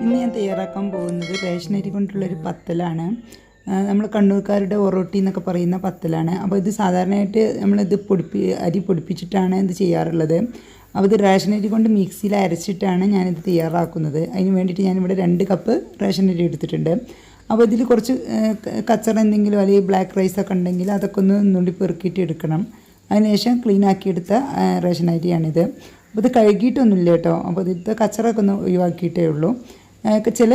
ഇന്ന് ഞാൻ തയ്യാറാക്കാൻ പോകുന്നത് റേഷൻ അരി കൊണ്ടുള്ളൊരു പത്തലാണ്. നമ്മൾ കണ്ണൂർക്കാരുടെ ഒറോട്ടി എന്നൊക്കെ പറയുന്ന പത്തലാണ്. അപ്പോൾ ഇത് സാധാരണയായിട്ട് നമ്മളിത് അരി പൊടിപ്പിച്ചിട്ടാണ് ഇത് ചെയ്യാറുള്ളത്. അപ്പോൾ ഇത് റേഷൻ അരി കൊണ്ട് മിക്സിയിൽ അരച്ചിട്ടാണ് ഞാനിത് തയ്യാറാക്കുന്നത്. അതിന് വേണ്ടിയിട്ട് ഞാനിവിടെ 2 കപ്പ് റേഷൻ അരി എടുത്തിട്ടുണ്ട്. അപ്പോൾ ഇതിൽ കുറച്ച് കച്ചറ എന്തെങ്കിലും അല്ലെങ്കിൽ ബ്ലാക്ക് റൈസൊക്കെ ഉണ്ടെങ്കിൽ അതൊക്കെ ഒന്ന് നുള്ളി പെറുക്കിയിട്ട് എടുക്കണം. അതിനുശേഷം ക്ലീൻ ആക്കിയെടുത്ത റേഷൻ അരിയാണിത്. അപ്പോൾ ഇത് കഴുകിയിട്ടൊന്നുമില്ല കേട്ടോ. അപ്പോൾ ഇതിലത്തെ കച്ചറൊക്കെ ഒന്ന് ഒഴിവാക്കിയിട്ടേ ഉള്ളൂ. ചില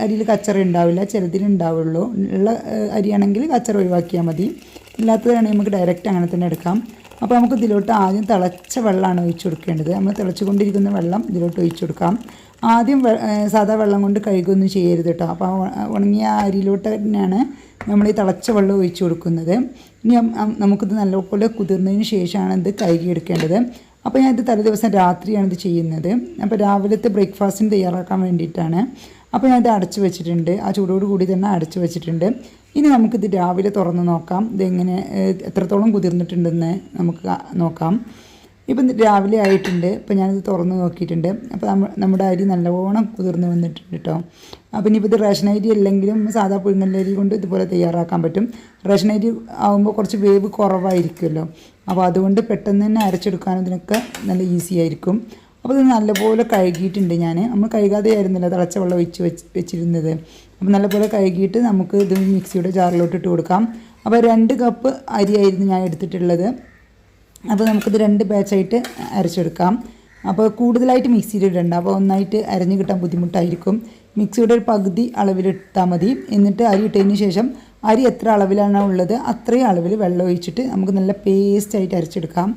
അരിയിൽ കച്ചറ ഉണ്ടാവില്ല, ചിലതിലുണ്ടാവുള്ളൂ. ഉള്ള അരിയാണെങ്കിൽ കച്ചറ ഒഴിവാക്കിയാൽ മതി. ഇല്ലാത്തതാണെങ്കിൽ നമുക്ക് ഡയറക്റ്റ് അങ്ങനെ തന്നെ എടുക്കാം. അപ്പോൾ നമുക്ക് ഇതിലോട്ട് ആദ്യം തിളച്ച വെള്ളമാണ് ഒഴിച്ചു കൊടുക്കേണ്ടത്. നമ്മൾ തിളച്ചുകൊണ്ടിരിക്കുന്ന വെള്ളം ഇതിലോട്ട് ഒഴിച്ചു കൊടുക്കാം. ആദ്യം സാധാ വെള്ളം കൊണ്ട് കഴുകുകയൊന്നും ചെയ്യരുത് കേട്ടോ. അപ്പോൾ ഉണങ്ങിയ അരിയിലോട്ട് തന്നെയാണ് നമ്മൾ ഈ തിളച്ച വെള്ളം ഒഴിച്ചു കൊടുക്കുന്നത്. ഇനി നമുക്കിത് നല്ലപോലെ കുതിർന്നതിന് ശേഷമാണ് ഇത് കഴുകിയെടുക്കേണ്ടത്. അപ്പോൾ ഞാനിത് തലേദിവസം രാത്രിയാണ് ഇത് ചെയ്യുന്നത്. അപ്പോൾ രാവിലത്തെ ബ്രേക്ക്ഫാസ്റ്റിന് തയ്യാറാക്കാൻ വേണ്ടിയിട്ടാണ്. അപ്പോൾ ഞാനിത് അടച്ചു വെച്ചിട്ടുണ്ട്. ആ ചൂടോട് കൂടി തന്നെ അടച്ചു വെച്ചിട്ടുണ്ട്. ഇനി നമുക്കിത് രാവിലെ തുറന്ന് നോക്കാം. ഇതെങ്ങനെ എത്രത്തോളം കുതിർന്നിട്ടുണ്ടെന്ന് നമുക്ക് നോക്കാം. ഇപ്പം രാവിലെ ആയിട്ടുണ്ട്. ഇപ്പോൾ ഞാനിത് തുറന്ന് നോക്കിയിട്ടുണ്ട്. അപ്പോൾ നമ്മുടെ അരി നല്ലവണ്ണം കുതിർന്ന് വന്നിട്ടുണ്ട് കേട്ടോ. അപ്പോൾ ഇനിയിപ്പോൾ ഇത് റേഷൻ അരി അല്ലെങ്കിലും സാധാ പുഴുങ്ങലരി കൊണ്ട് ഇതുപോലെ തയ്യാറാക്കാൻ പറ്റും. റേഷൻ അരി ആകുമ്പോൾ കുറച്ച് വേവ് കുറവായിരിക്കുമല്ലോ. അപ്പോൾ അതുകൊണ്ട് പെട്ടെന്ന് തന്നെ അരച്ചെടുക്കാനും ഇതിനൊക്കെ നല്ല ഈസി ആയിരിക്കും. അപ്പോൾ ഇത് നല്ലപോലെ കഴുകിയിട്ടുണ്ട് ഞാൻ. നമ്മൾ കഴുകാതെ ആയിരുന്നില്ല തിളച്ച വെള്ളം വെച്ചിരുന്നത്. അപ്പോൾ നല്ലപോലെ കഴുകിയിട്ട് നമുക്ക് ഇത് മിക്സിയുടെ ജാറിലോട്ട് ഇട്ട് കൊടുക്കാം. അപ്പോൾ 2 കപ്പ് അരിയായിരുന്നു ഞാൻ എടുത്തിട്ടുള്ളത്. അപ്പോൾ നമുക്കിത് 2 ബാച്ചായിട്ട് അരച്ചെടുക്കാം. അപ്പോൾ കൂടുതലായിട്ട് മിക്സിയിൽ ഇടണ്ട. അപ്പോൾ ഒന്നായിട്ട് അരഞ്ഞ് കിട്ടാൻ ബുദ്ധിമുട്ടായിരിക്കും. മിക്സിയുടെ ഒരു പകുതി അളവിലിട്ടാൽ മതി. എന്നിട്ട് അരി ഇട്ടതിന് ശേഷം അരി എത്ര അളവിലാണോ ഉള്ളത് അത്രയും അളവിൽ വെള്ളം ഒഴിച്ചിട്ട് നമുക്ക് നല്ല പേസ്റ്റായിട്ട് അരച്ചെടുക്കാം.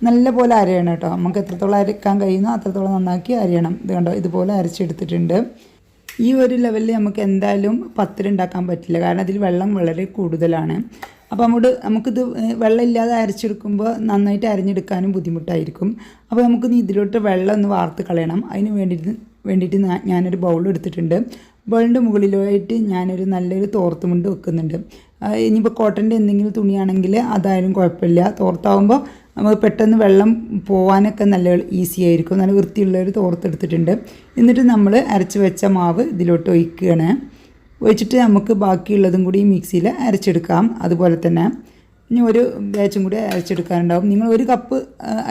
നല്ല പോലെ അരയണം കേട്ടോ. നമുക്ക് എത്രത്തോളം അരക്കാൻ കഴിയുന്നോ അത്രത്തോളം നന്നാക്കി അരയണം. ഇത് കണ്ടോ, ഇതുപോലെ അരച്ചെടുത്തിട്ടുണ്ട്. ഈ ഒരു ലെവലിൽ നമുക്ക് എന്തായാലും പത്തിരി ഉണ്ടാക്കാൻ പറ്റില്ല, കാരണം അതിൽ വെള്ളം വളരെ കൂടുതലാണ്. അപ്പോൾ നമുക്കിത് വെള്ളം ഇല്ലാതെ അരച്ചെടുക്കുമ്പോൾ നന്നായിട്ട് അരഞ്ഞെടുക്കാനും ബുദ്ധിമുട്ടായിരിക്കും. അപ്പോൾ നമുക്ക് ഇതിലോട്ട് വെള്ളം ഒന്ന് വാർത്ത് കളയണം. അതിന് വേണ്ടിയിട്ട് ഞാനൊരു ബൗൾ എടുത്തിട്ടുണ്ട്. ബൗളിൻ്റെ മുകളിലായിട്ട് ഞാനൊരു നല്ലൊരു തോർത്തുമുണ്ട് വെക്കുന്നുണ്ട്. ഇനിയിപ്പോൾ കോട്ടൻ്റെ എന്തെങ്കിലും തുണിയാണെങ്കിൽ അതായാലും കുഴപ്പമില്ല. തോർത്താവുമ്പോൾ നമുക്ക് പെട്ടെന്ന് വെള്ളം പോകാനൊക്കെ നല്ല ഈസി ആയിരിക്കും. നല്ല വൃത്തിയുള്ളൊരു തോർത്തെടുത്തിട്ടുണ്ട്. എന്നിട്ട് നമ്മൾ അരച്ച് വെച്ച മാവ് ഇതിലോട്ട് ഒഴിക്കുകയാണ്. ഒഴിച്ചിട്ട് നമുക്ക് ബാക്കിയുള്ളതും കൂടി മിക്സിയിൽ അരച്ചെടുക്കാം. അതുപോലെ തന്നെ ഇനി ഒരു ബാച്ചും കൂടി അരച്ചെടുക്കാനുണ്ടാവും. നിങ്ങൾ 1 കപ്പ്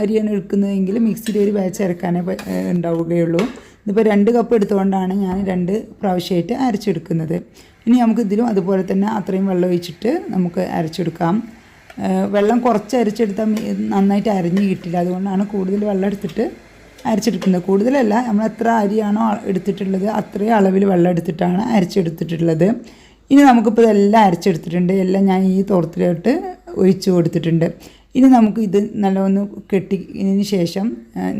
അരിയാണ് എടുക്കുന്നതെങ്കിൽ മിക്സിയിൽ ഒരു ബാച്ച് അരക്കാനേ ഉണ്ടാവുകയുള്ളൂ. ഇതിപ്പോൾ 2 കപ്പ് എടുത്തുകൊണ്ടാണ് ഞാൻ 2 പ്രാവശ്യമായിട്ട് അരച്ചെടുക്കുന്നത്. ഇനി നമുക്ക് ഇതിലും അതുപോലെ തന്നെ അത്രയും വെള്ളം ഒഴിച്ചിട്ട് നമുക്ക് അരച്ചെടുക്കാം. വെള്ളം കുറച്ച് അരച്ചെടുത്താൽ നന്നായിട്ട് അരഞ്ഞ് കിട്ടില്ല. അതുകൊണ്ടാണ് കൂടുതൽ വെള്ളം എടുത്തിട്ട് അരച്ചെടുക്കുന്നത്. കൂടുതലല്ല, നമ്മൾ എത്ര അരിയാണോ എടുത്തിട്ടുള്ളത് അത്രയും അളവിൽ വെള്ളം എടുത്തിട്ടാണ് അരച്ചെടുത്തിട്ടുള്ളത്. ഇനി നമുക്കിപ്പോൾ ഇതെല്ലാം അരച്ചെടുത്തിട്ടുണ്ട്. എല്ലാം ഞാൻ ഈ തോർത്തിലോട്ട് ഒഴിച്ച് കൊടുത്തിട്ടുണ്ട്. ഇനി നമുക്ക് ഇത് നല്ലൊന്ന് കെട്ടിയതിന് ശേഷം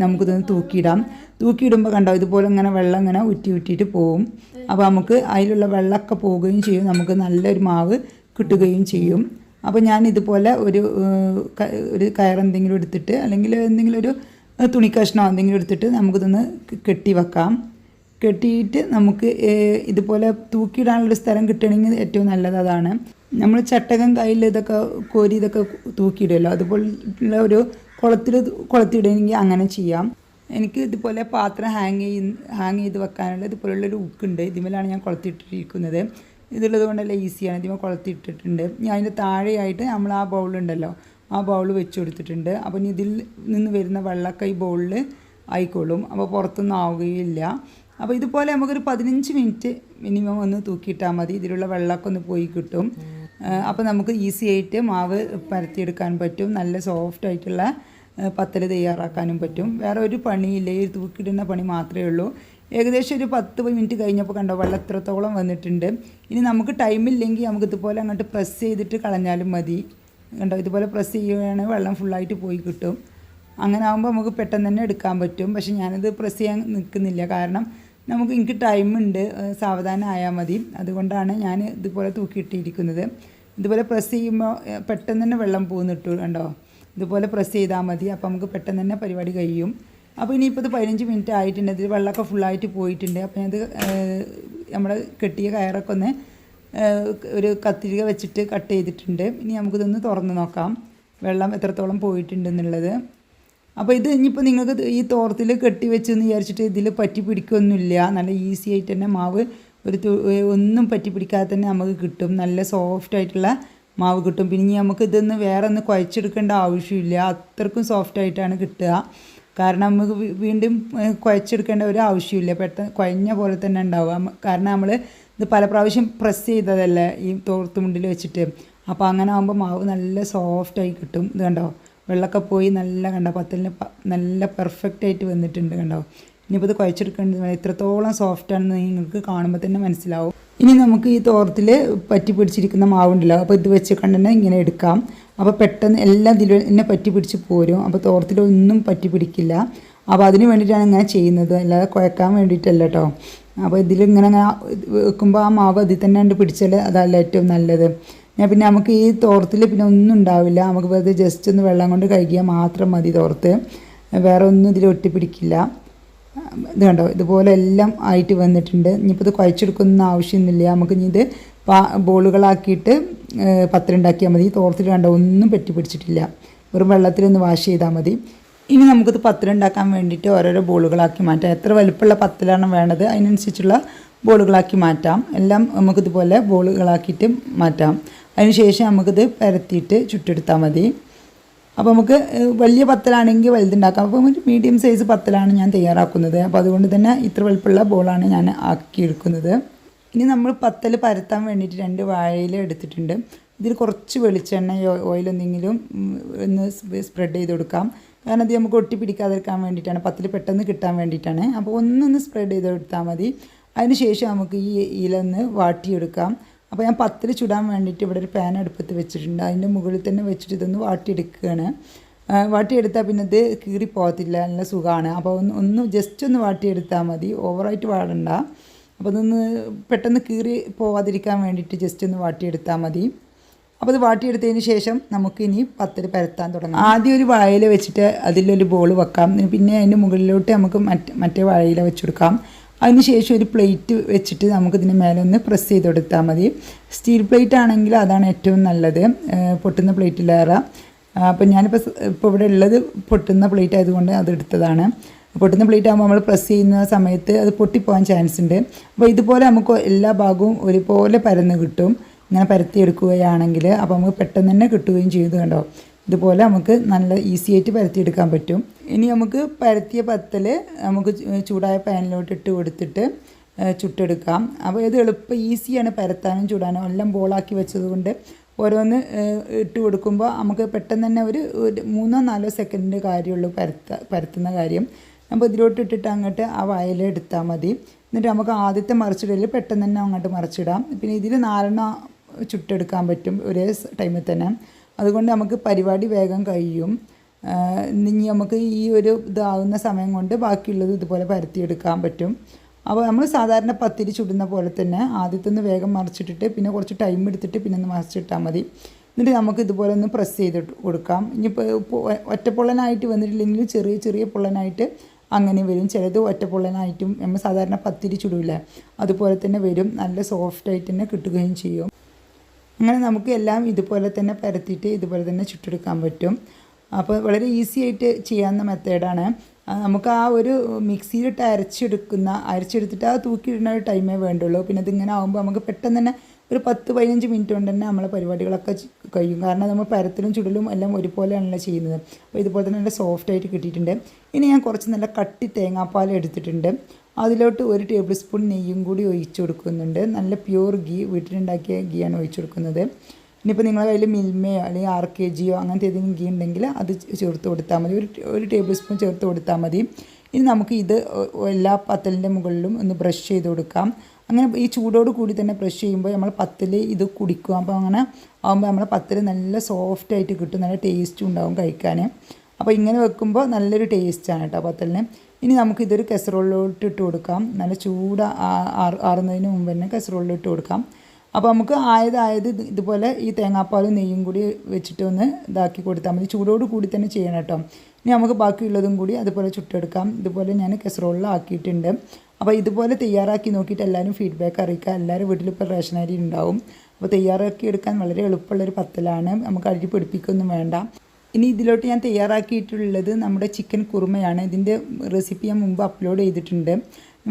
നമുക്കിതൊന്ന് തൂക്കിയിടാം. തൂക്കിയിടുമ്പോൾ കണ്ടോ, ഇതുപോലെ ഇങ്ങനെ വെള്ളം ഇങ്ങനെ ഊറ്റിയിട്ട് പോവും. അപ്പോൾ നമുക്ക് അതിലുള്ള വെള്ളമൊക്കെ പോവുകയും ചെയ്യും. നമുക്ക് നല്ലൊരു മാവ് കിട്ടുകയും ചെയ്യും. അപ്പോൾ ഞാൻ ഇതുപോലെ ഒരു കയറെന്തെങ്കിലും എടുത്തിട്ട് അല്ലെങ്കിൽ എന്തെങ്കിലും ഒരു തുണിക്കഷ്ണോ എന്തെങ്കിലും എടുത്തിട്ട് നമുക്കിതൊന്ന് കെട്ടി വെക്കാം. കെട്ടിയിട്ട് നമുക്ക് ഇതുപോലെ തൂക്കിയിടാനുള്ളൊരു സ്ഥലം കിട്ടണമെങ്കിൽ ഏറ്റവും നല്ലത് അതാണ്. നമ്മൾ ചട്ടകം കയ്യിൽ ഇതൊക്കെ കോരി ഇതൊക്കെ തൂക്കിയിടുമല്ലോ, അതുപോലുള്ള ഒരു കുളത്തിയിടണമെങ്കിൽ അങ്ങനെ ചെയ്യാം. എനിക്ക് ഇതുപോലെ പാത്രം ഹാങ് ചെയ്ത് വെക്കാനുള്ള ഇതുപോലുള്ളൊരു ഹുക്കുണ്ട്. ഇതിന്മേലാണ് ഞാൻ കുളത്തിയിട്ടിരിക്കുന്നത്. ഇതുള്ളത് കൊണ്ടല്ല ഈസിയാണ്. ഇതിന്മേൽ കുളത്തിയിട്ടിട്ടുണ്ട്. ഞാൻ അതിൻ്റെ താഴെയായിട്ട് നമ്മൾ ആ ബൗളുണ്ടല്ലോ, ആ ബൗൾ വെച്ച് കൊടുത്തിട്ടുണ്ട്. അപ്പം ഇതിൽ നിന്ന് വരുന്ന വെള്ളമൊക്കെ ഈ ബൗളിൽ ആയിക്കോളും. അപ്പോൾ പുറത്തൊന്നും ആവുകയില്ല. അപ്പോൾ ഇതുപോലെ നമുക്കൊരു 15 മിനിറ്റ് മിനിമം ഒന്ന് തൂക്കിയിട്ടാൽ മതി. ഇതിലുള്ള വെള്ളമൊക്കെ ഒന്ന് പോയി കിട്ടും. അപ്പോൾ നമുക്ക് ഈസി ആയിട്ട് മാവ് പരത്തിയെടുക്കാൻ പറ്റും. നല്ല സോഫ്റ്റ് ആയിട്ടുള്ള പത്തൽ തയ്യാറാക്കാനും പറ്റും. വേറെ ഒരു പണിയില്ല, ഈ തൂക്കിയിടുന്ന പണി മാത്രമേ ഉള്ളൂ. ഏകദേശം ഒരു 10 മിനിറ്റ് കഴിഞ്ഞപ്പോൾ കണ്ടോ വെള്ളം എത്രത്തോളം വന്നിട്ടുണ്ട്. ഇനി നമുക്ക് ടൈമില്ലെങ്കിൽ നമുക്ക് ഇതുപോലെ അങ്ങോട്ട് പ്രസ് ചെയ്തിട്ട് കളഞ്ഞാലും മതി. കണ്ടോ, ഇതുപോലെ പ്രസ് ചെയ്യുകയാണെങ്കിൽ വെള്ളം ഫുള്ളായിട്ട് പോയി കിട്ടും. അങ്ങനെ ആകുമ്പോൾ നമുക്ക് പെട്ടെന്ന് തന്നെ എടുക്കാൻ പറ്റും. പക്ഷേ ഞാനിത് പ്രസ് ചെയ്യാൻ നിൽക്കുന്നില്ല, കാരണം എനിക്ക് ടൈമുണ്ട്, സാവധാനം ആയാൽ മതി. അതുകൊണ്ടാണ് ഞാൻ ഇതുപോലെ തൂക്കിയിട്ടിരിക്കുന്നത്. ഇതുപോലെ പ്രസ് ചെയ്യുമ്പോൾ പെട്ടെന്ന് തന്നെ വെള്ളം പോകുന്നിട്ടു. കണ്ടോ, ഇതുപോലെ പ്രസ് ചെയ്താൽ മതി. അപ്പോൾ നമുക്ക് പെട്ടെന്ന് തന്നെ പരിപാടി കഴിയും. അപ്പോൾ ഇനിയിപ്പോൾ ഇത് 15 മിനിറ്റ് ആയിട്ടുണ്ട്. ഇതിൽ വെള്ളമൊക്കെ ഫുള്ളായിട്ട് പോയിട്ടുണ്ട്. അപ്പോൾ ഞാനത് നമ്മുടെ കെട്ടിയ കയറൊക്കെ ഒന്ന് ഒരു കത്തിരിക വെച്ചിട്ട് കട്ട് ചെയ്തിട്ടുണ്ട്. ഇനി നമുക്കിതൊന്ന് തുറന്ന് നോക്കാം വെള്ളം എത്രത്തോളം പോയിട്ടുണ്ടെന്നുള്ളത്. അപ്പോൾ ഇത് ഇനിയിപ്പോൾ നിങ്ങൾക്ക് ഈ തോർത്തിൽ കെട്ടി വെച്ചെന്ന് വിചാരിച്ചിട്ട് ഇതിൽ പറ്റി പിടിക്കൊന്നുമില്ല. നല്ല ഈസി ആയിട്ട് തന്നെ മാവ് ഒന്നും പറ്റി പിടിക്കാതെ തന്നെ നമുക്ക് കിട്ടും. നല്ല സോഫ്റ്റ് ആയിട്ടുള്ള മാവ് കിട്ടും. പിന്നെ നമുക്ക് ഇതൊന്ന് വേറെ ഒന്ന് കുഴച്ചെടുക്കേണ്ട ആവശ്യമില്ല. അത്രക്കും സോഫ്റ്റ് ആയിട്ടാണ് കിട്ടുക. കാരണം നമുക്ക് വീണ്ടും കുഴച്ചെടുക്കേണ്ട ഒരു ആവശ്യമില്ല. പെട്ടെന്ന് കുഴഞ്ഞ പോലെ തന്നെ ഉണ്ടാവുക. കാരണം നമ്മൾ ഇത് പല പ്രാവശ്യം പ്രസ് ചെയ്തതല്ലേ ഈ തോർത്തുമുണ്ടിൽ വെച്ചിട്ട്. അപ്പോൾ അങ്ങനെ ആകുമ്പോൾ മാവ് നല്ല സോഫ്റ്റായി കിട്ടും. ഇത് കണ്ടോ, വെള്ളമൊക്കെ പോയി നല്ല കണ്ടോ പത്തലിന് നല്ല പെർഫെക്റ്റ് ആയിട്ട് വന്നിട്ടുണ്ട്. കണ്ടോ, ഇനിയിപ്പോൾ ഇത് കുഴച്ചെടുക്കേണ്ടത് എത്രത്തോളം സോഫ്റ്റാണെന്ന് നിങ്ങൾക്ക് കാണുമ്പോൾ തന്നെ മനസ്സിലാവും. ഇനി നമുക്ക് ഈ തോർത്തിൽ പറ്റി പിടിച്ചിരിക്കുന്ന മാവുണ്ടല്ലോ, അപ്പോൾ ഇത് വെച്ച് കണ്ടെന്നെ ഇങ്ങനെ എടുക്കാം. അപ്പോൾ പെട്ടെന്ന് എല്ലാം ഇതിൽ തന്നെ പറ്റി പിടിച്ച് പോരും. അപ്പോൾ തോർത്തിലൊന്നും പറ്റി പിടിക്കില്ല. അപ്പോൾ അതിന് വേണ്ടിയിട്ടാണ് ഇങ്ങനെ ചെയ്യുന്നത്, അല്ലാതെ കുഴക്കാൻ വേണ്ടിയിട്ടല്ല കേട്ടോ. അപ്പോൾ ഇതിലിങ്ങനെ വെക്കുമ്പോൾ ആ മാവ് അതിൽ തന്നെ ഉണ്ട് പിടിച്ചാൽ അതല്ല ഏറ്റവും നല്ലത്. പിന്നെ നമുക്ക് ഈ തോർത്തിൽ പിന്നെ ഒന്നും ഉണ്ടാവില്ല. നമുക്ക് വെറുതെ ജസ്റ്റ് ഒന്ന് വെള്ളം കൊണ്ട് കഴുകിയാൽ മാത്രം മതി തോർത്ത്. വേറെ ഒന്നും ഇതിൽ ഒട്ടിപ്പിടിക്കില്ല. ഇത് കണ്ടോ, ഇതുപോലെ എല്ലാം ആയിട്ട് വന്നിട്ടുണ്ട്. ഇനിയിപ്പോൾ ഇത് കുഴച്ചെടുക്കുന്ന ആവശ്യമൊന്നുമില്ല. നമുക്ക് ഇനി ഇത് ബോളുകളാക്കിയിട്ട് പത്തലുണ്ടാക്കിയാൽ മതി. തോർത്തിൽ കണ്ടോ ഒന്നും പറ്റി പിടിച്ചിട്ടില്ല. വെറും വെള്ളത്തിലൊന്ന് വാഷ് ചെയ്താൽ മതി. ഇനി നമുക്കിത് പത്തലുണ്ടാക്കാൻ വേണ്ടിയിട്ട് ഓരോരോ ബോളുകളാക്കി മാറ്റാം. എത്ര വലുപ്പമുള്ള പത്തലാണ് വേണ്ടത് അതിനനുസരിച്ചുള്ള ബോളുകളാക്കി മാറ്റാം. എല്ലാം നമുക്കിതുപോലെ ബോളുകളാക്കിയിട്ട് മാറ്റാം. അതിനുശേഷം നമുക്കിത് പരത്തിയിട്ട് ചുട്ടെടുത്താൽ മതി. അപ്പോൾ നമുക്ക് വലിയ പത്തലാണെങ്കിൽ വലുതുണ്ടാക്കാം. അപ്പോൾ ഒരു മീഡിയം സൈസ് പത്തലാണ് ഞാൻ തയ്യാറാക്കുന്നത്. അപ്പോൾ അതുകൊണ്ട് തന്നെ ഇത്ര വലുപ്പമുള്ള ബോളാണ് ഞാൻ ആക്കിയെടുക്കുന്നത്. ഇനി നമ്മൾ പത്തൽ പരത്താൻ വേണ്ടിയിട്ട് 2 വാഴയില എടുത്തിട്ടുണ്ട്. ഇതിൽ കുറച്ച് വെളിച്ചെണ്ണ ഓയിൽ എന്തെങ്കിലും ഒന്ന് സ്പ്രെഡ് ചെയ്ത് കൊടുക്കാം. കാരണം അത് നമുക്ക് ഒട്ടി പിടിക്കാതിരിക്കാൻ വേണ്ടിയിട്ടാണ്, പത്തിൽ പെട്ടെന്ന് കിട്ടാൻ വേണ്ടിയിട്ടാണ്. അപ്പോൾ ഒന്നൊന്ന് സ്പ്രെഡ് ചെയ്ത് കൊടുത്താൽ മതി. അതിന് ശേഷം നമുക്ക് ഈ ഇല ഒന്ന് വാട്ടിയെടുക്കാം. അപ്പോൾ ഞാൻ പത്തിൽ ചുടാൻ വേണ്ടിയിട്ട് ഇവിടെ ഒരു പാൻ അടുപ്പത്ത് വെച്ചിട്ടുണ്ട്. അതിൻ്റെ മുകളിൽ തന്നെ വെച്ചിട്ട് ഇതൊന്ന് വാട്ടിയെടുക്കുകയാണ്. വാട്ടിയെടുത്താൽ പിന്നെ ഇത് കീറി പോകത്തില്ല, നല്ല സുഖമാണ്. അപ്പോൾ ഒന്ന് ജസ്റ്റ് ഒന്ന് വാട്ടിയെടുത്താൽ മതി, ഓവറായിട്ട് വാടണ്ട. അപ്പോൾ അതൊന്ന് പെട്ടെന്ന് കീറി പോവാതിരിക്കാൻ വേണ്ടിയിട്ട് ജസ്റ്റ് ഒന്ന് വാട്ടിയെടുത്താൽ മതി. അപ്പോൾ അത് വാട്ടിയെടുത്തതിന് ശേഷം നമുക്കിനി പത്തൽ പരത്താൻ തുടങ്ങാം. ആദ്യം ഒരു വാഴയില വെച്ചിട്ട് അതിലൊരു ബോൾ വെക്കാം. പിന്നെ അതിൻ്റെ മുകളിലോട്ട് നമുക്ക് മറ്റേ വാഴയില വെച്ചെടുക്കാം. അതിന് ശേഷം ഒരു പ്ലേറ്റ് വെച്ചിട്ട് നമുക്കിതിന് മേലെ ഒന്ന് പ്രസ് ചെയ്ത് കൊടുത്താൽ മതി. സ്റ്റീൽ പ്ലേറ്റ് ആണെങ്കിൽ അതാണ് ഏറ്റവും നല്ലത്, പൊട്ടുന്ന പ്ലേറ്റിലേറെ. അപ്പോൾ ഇപ്പോൾ ഇവിടെ ഉള്ളത് പൊട്ടുന്ന പ്ലേറ്റ് ആയതുകൊണ്ട് അത് എടുത്തതാണ്. പൊട്ടുന്ന പ്ലേറ്റ് ആകുമ്പോൾ നമ്മൾ പ്രസ് ചെയ്യുന്ന സമയത്ത് അത് പൊട്ടിപ്പോകാൻ ചാൻസ് ഉണ്ട്. അപ്പോൾ ഇതുപോലെ നമുക്ക് എല്ലാ ഭാഗവും ഒരുപോലെ പരന്ന് കിട്ടും ഇങ്ങനെ പരത്തിയെടുക്കുകയാണെങ്കിൽ. അപ്പോൾ നമുക്ക് പെട്ടെന്ന് തന്നെ കിട്ടുകയും ചെയ്തു. കണ്ടോ, ഇതുപോലെ നമുക്ക് നല്ല ഈസി ആയിട്ട് പരത്തിയെടുക്കാൻ പറ്റും. ഇനി നമുക്ക് പരത്തിയ പത്തൽ നമുക്ക് ചൂടായ പാനിലോട്ട് ഇട്ട് കൊടുത്തിട്ട് ചുട്ടെടുക്കാം. അപ്പോൾ ഇത് ഈസിയാണ് പരത്താനും ചുടാനും. എല്ലാം ബോളാക്കി വെച്ചതുകൊണ്ട് ഓരോന്ന് ഇട്ട് കൊടുക്കുമ്പോൾ നമുക്ക് പെട്ടെന്ന് തന്നെ ഒരു 3-4 സെക്കൻഡിൻ്റെ കാര്യമുള്ളൂ പരത്തുന്ന കാര്യം. അപ്പോൾ ഇതിലോട്ട് ഇട്ടിട്ട് അങ്ങോട്ട് ആ വായിൽ എടുത്താൽ മതി. എന്നിട്ട് നമുക്ക് ആദ്യത്തെ മറിച്ചിടൽ പെട്ടെന്ന് തന്നെ അങ്ങോട്ട് മറിച്ചിടാം. പിന്നെ ഇതിൽ 4 ചുട്ടെടുക്കാൻ പറ്റും ഒരേ ടൈമിൽ തന്നെ. അതുകൊണ്ട് നമുക്ക് പരിപാടി വേഗം കഴിയും. ഇനി നമുക്ക് ഈ ഒരു ഇതാവുന്ന സമയം കൊണ്ട് ബാക്കിയുള്ളത് ഇതുപോലെ പരത്തിയെടുക്കാൻ പറ്റും. അപ്പോൾ നമ്മൾ സാധാരണ പത്തിരി ചുടുന്ന പോലെ തന്നെ ആദ്യത്തെ ഒന്ന് വേഗം മറിച്ചിട്ടിട്ട് പിന്നെ കുറച്ച് ടൈം എടുത്തിട്ട് പിന്നെ ഒന്ന് മറിച്ചിട്ടാൽ മതി. എന്നിട്ട് നമുക്ക് ഇതുപോലെ ഒന്ന് പ്രസ് ചെയ്ത് കൊടുക്കാം. ഇനിയിപ്പോൾ ഒറ്റപ്പൊള്ളനായിട്ട് വന്നിട്ടില്ലെങ്കിൽ ചെറിയ ചെറിയ പൊള്ളനായിട്ട് അങ്ങനെ വരും. ചിലത് ഒറ്റപ്പൊള്ളനായിട്ടും നമ്മൾ സാധാരണ പത്തിരി ചുടില്ലേ അതുപോലെ തന്നെ വരും. നല്ല സോഫ്റ്റായിട്ട് തന്നെ കിട്ടുകയും ചെയ്യും. അങ്ങനെ നമുക്ക് എല്ലാം ഇതുപോലെ തന്നെ പരത്തിയിട്ട് ഇതുപോലെ തന്നെ ചുട്ടെടുക്കാൻ പറ്റും. അപ്പോൾ വളരെ ഈസി ആയിട്ട് ചെയ്യാവുന്ന മെത്തേഡാണ്. നമുക്ക് ആ ഒരു മിക്സിയിലിട്ട് അരച്ചെടുത്തിട്ട് ആ തൂക്കിയിടുന്ന ഒരു ടൈമേ വേണ്ടുള്ളൂ. പിന്നെ ഇതിങ്ങനെ ആകുമ്പോൾ നമുക്ക് പെട്ടെന്ന് തന്നെ ഒരു 10-15 മിനിറ്റ് കൊണ്ട് തന്നെ നമ്മളെ പരിപാടികളൊക്കെ കഴിയും. കാരണം നമ്മൾ പരത്തിലും ചുടലും എല്ലാം ഒരുപോലെയാണല്ലോ ചെയ്യുന്നത്. അപ്പോൾ ഇതുപോലെ തന്നെ നല്ല സോഫ്റ്റായിട്ട് കിട്ടിയിട്ടുണ്ട്. ഇനി ഞാൻ കുറച്ച് നല്ല കട്ടി തേങ്ങാപ്പാൽ എടുത്തിട്ടുണ്ട്. അതിലോട്ട് 1 ടേബിൾ സ്പൂൺ നെയ്യും കൂടി ഒഴിച്ചു കൊടുക്കുന്നുണ്ട്. നല്ല പ്യൂർ ഗീ, വീട്ടിലുണ്ടാക്കിയ ഗീയാണ് ഒഴിച്ചു കൊടുക്കുന്നത്. ഇനിയിപ്പോൾ നിങ്ങളുടെ കയ്യിൽ മിൽമയോ അല്ലെങ്കിൽ RKG അങ്ങനത്തെ ഏതെങ്കിലും ഗീ ഉണ്ടെങ്കിൽ അത് ചേർത്ത് കൊടുത്താൽ മതി. ഒരു ടേബിൾ സ്പൂൺ ചേർത്ത് കൊടുത്താൽ മതി. ഇനി നമുക്ക് ഇത് എല്ലാ പത്തലിൻ്റെ മുകളിലും ഒന്ന് ബ്രഷ് ചെയ്ത് കൊടുക്കാം. അങ്ങനെ ഈ ചൂടോട് കൂടി തന്നെ ബ്രഷ് ചെയ്യുമ്പോൾ നമ്മൾ പത്തൽ ഇത് കുടിക്കും. അപ്പോൾ അങ്ങനെ ആകുമ്പോൾ നമ്മളെ പത്തൽ നല്ല സോഫ്റ്റായിട്ട് കിട്ടും, നല്ല ടേസ്റ്റും ഉണ്ടാവും കഴിക്കാൻ. അപ്പോൾ ഇങ്ങനെ വെക്കുമ്പോൾ നല്ലൊരു ടേസ്റ്റാണ് കേട്ടോ പത്തലിന്. ഇനി നമുക്കിതൊരു കസറോളിലോട്ട് ഇട്ട് കൊടുക്കാം. നല്ല ചൂട് ആറുന്നതിന് മുമ്പ് തന്നെ കസറോളിലിട്ട് കൊടുക്കാം. അപ്പോൾ നമുക്ക് ആയത് ഇതുപോലെ ഈ തേങ്ങാപ്പാലും നെയ്യും കൂടി വെച്ചിട്ട് ഒന്ന് ഇതാക്കി കൊടുത്താൽ മതി. ചൂടോട് കൂടി തന്നെ ചെയ്യണം കേട്ടോ. ഇനി നമുക്ക് ബാക്കിയുള്ളതും കൂടി അതുപോലെ ചുട്ടെടുക്കാം. ഇതുപോലെ ഞാൻ കസറോളിലാക്കിയിട്ടുണ്ട്. അപ്പോൾ ഇതുപോലെ തയ്യാറാക്കി നോക്കിയിട്ട് എല്ലാവരും ഫീഡ്ബാക്ക് അറിയിക്കുക. എല്ലാവരും വീട്ടിലിപ്പോൾ റേഷൻ അരി ഉണ്ടാവും. അപ്പോൾ തയ്യാറാക്കി എടുക്കാൻ വളരെ എളുപ്പമുള്ളൊരു പത്തലാണ്. നമുക്ക് അരി പിടിപ്പിക്കൊന്നും വേണ്ട. ഇനി ഇതിലോട്ട് ഞാൻ തയ്യാറാക്കിയിട്ടുള്ളത് നമ്മുടെ ചിക്കൻ കുറുമയാണ്. ഇതിൻ്റെ റെസിപ്പി ഞാൻ മുമ്പ് അപ്ലോഡ് ചെയ്തിട്ടുണ്ട്.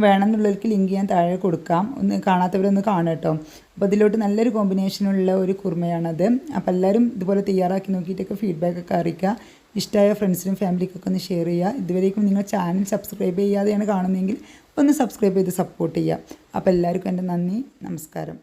വേണമെന്നുള്ളവർക്ക് ലിങ്ക് ഞാൻ താഴെ കൊടുക്കാം. ഒന്ന് കാണാത്തവരൊന്ന് കാണുക കേട്ടോ. അപ്പോൾ ഇതിലോട്ട് നല്ലൊരു കോമ്പിനേഷനുള്ള ഒരു കുറുമയാണത്. അപ്പോൾ എല്ലാവരും ഇതുപോലെ തയ്യാറാക്കി നോക്കിയിട്ടൊക്കെ ഫീഡ്ബാക്കൊക്കെ അറിയിക്കുക. ഇഷ്ടമായ ഫ്രണ്ട്സിനും ഫാമിലിക്കൊക്കെ ഒന്ന് ഷെയർ ചെയ്യുക. ഇതുവരേക്കും നിങ്ങൾ ചാനൽ സബ്സ്ക്രൈബ് ചെയ്യാതെയാണ് കാണുന്നതെങ്കിൽ ഒന്ന് സബ്സ്ക്രൈബ് ചെയ്ത് സപ്പോർട്ട് ചെയ്യുക. അപ്പോൾ എല്ലാവർക്കും എൻ്റെ നന്ദി, നമസ്കാരം.